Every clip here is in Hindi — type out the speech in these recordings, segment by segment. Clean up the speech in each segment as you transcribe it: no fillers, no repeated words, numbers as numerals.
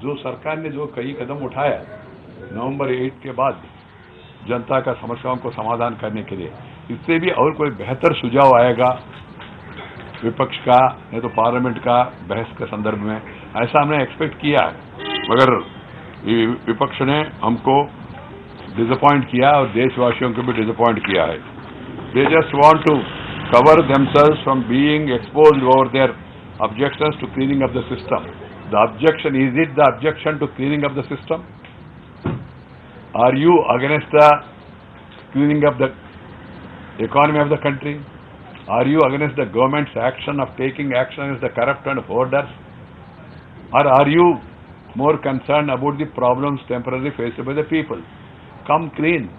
जो सरकार ने जो कई कदम उठाया नवंबर 8 के बाद जनता का समस्याओं को समाधान करने के लिए, इससे भी और कोई बेहतर सुझाव आएगा विपक्ष का नहीं तो पार्लियामेंट का बहस के संदर्भ में, ऐसा हमने एक्सपेक्ट किया है। मगर विपक्ष ने हमको डिसअपॉइंट किया और देशवासियों को भी डिसअपॉइंट किया है। They just want to cover themselves from being exposed over their objections to cleaning up the system. The objection, is it the objection to cleaning up the system? Are you against the cleaning up the economy of the country? Are you against the government's action of taking action against the corrupt and hoarders? Or are you more concerned about the problems temporarily faced by the people? Come clean.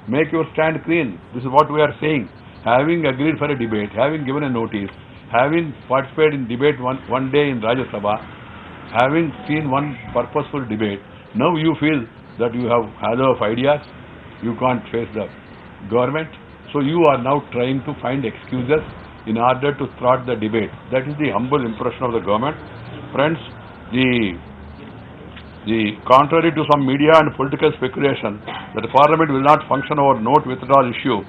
Make your stand clean. This is what we are saying. Having agreed for a debate, having given a notice, having participated in debate one day in Rajya Sabha, having seen one purposeful debate, now you feel that you have halo of ideas, you can't face the government, so you are now trying to find excuses in order to thwart the debate. That is the humble impression of the government. Friends, the contrary to some media and political speculation that the parliament will not function over note withdrawal issue,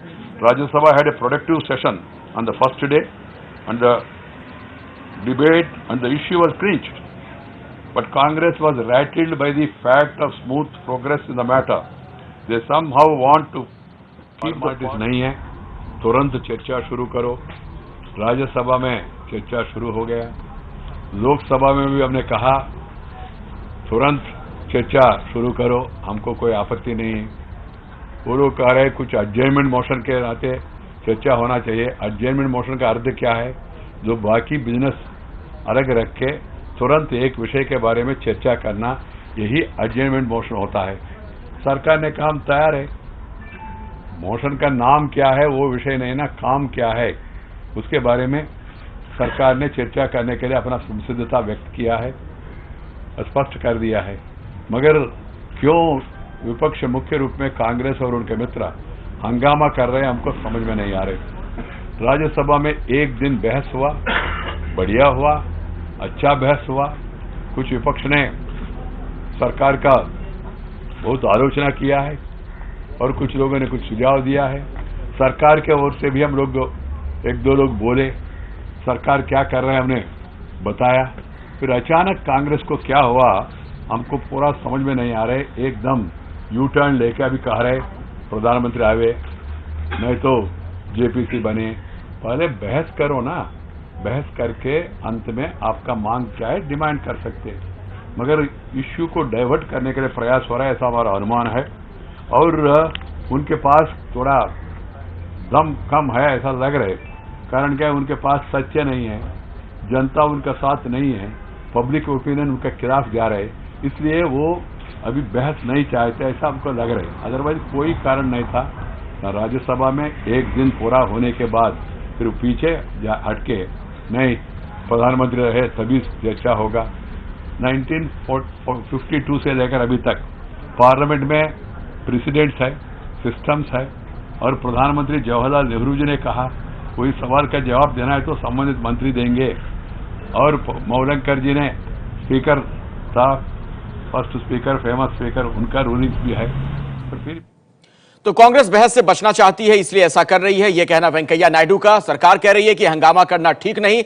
Rajya Sabha had a productive session on the first day, and the debate and the issue was clinched. But Congress was rattled by the fact of smooth progress in the matter. They somehow want to keep formalities नहीं है, तुरंत चर्चा शुरू करो। राज्यसभा में चर्चा शुरू हो गया, लोकसभा में भी हमने कहा तुरंत चर्चा शुरू करो, हमको कोई आपत्ति नहीं है। वो लोग कह रहे कुछ अडजर्नमेंट मोशन के नाते चर्चा होना चाहिए। अडजर्नमेंट मोशन का अर्थ क्या है? जो बाकी बिजनेस अलग रख के तुरंत एक विषय के बारे में चर्चा करना, यही अडजर्नमेंट मोशन होता है। सरकार ने कहा हम तैयार है, मोशन का नाम क्या है वो विषय नहीं ना, काम क्या है उसके बारे में सरकार ने चर्चा करने के लिए अपना संसिद्धता व्यक्त किया है, स्पष्ट कर दिया है। मगर क्यों विपक्ष मुख्य रूप में कांग्रेस और उनके मित्र हंगामा कर रहे हैं, हमको समझ में नहीं आ रहे। राज्यसभा में एक दिन बहस हुआ, बढ़िया हुआ, अच्छा बहस हुआ। कुछ विपक्ष ने सरकार का बहुत आलोचना किया है और कुछ लोगों ने कुछ सुझाव दिया है। सरकार के ओर से भी हम लोग एक दो लोग बोले, सरकार क्या कर रहे हैं हमने बताया। फिर अचानक कांग्रेस को क्या हुआ हमको पूरा समझ में नहीं आ रहे। एकदम यू टर्न लेके अभी कह रहे प्रधानमंत्री आवे नहीं तो जेपीसी बने। पहले बहस करो ना, बहस करके अंत में आपका मांग क्या है डिमांड कर सकते हैं, मगर इश्यू को डाइवर्ट करने के लिए प्रयास हो रहा है, ऐसा हमारा अनुमान है। और उनके पास थोड़ा दम कम है ऐसा लग रहा है। कारण क्या है, उनके पास सच्चे नहीं है, जनता उनका साथ नहीं है, पब्लिक ओपिनियन उनके खिलाफ जा रहे, इसलिए वो अभी बहस नहीं चाहते ऐसा हमको लग रहा है। अदरवाइज कोई कारण नहीं था। राज्यसभा में एक दिन पूरा होने के बाद फिर पीछे हटके नहीं प्रधानमंत्री रहे तभी चर्चा होगा। 1952 से लेकर अभी तक पार्लियामेंट में प्रेसिडेंट्स है, सिस्टम्स है, और प्रधानमंत्री जवाहरलाल नेहरू जी ने कहा कोई सवाल का जवाब देना है तो संबंधित मंत्री देंगे, और मौलंकर जी ने स्पीकर था, फर्स्ट स्पीकर, फेमस स्पीकर, उनका रूलिंग भी है। फिर तो कांग्रेस बहस से बचना चाहती है इसलिए ऐसा कर रही है, यह कहना वेंकैया नायडू का। सरकार कह रही है कि हंगामा करना ठीक नहीं,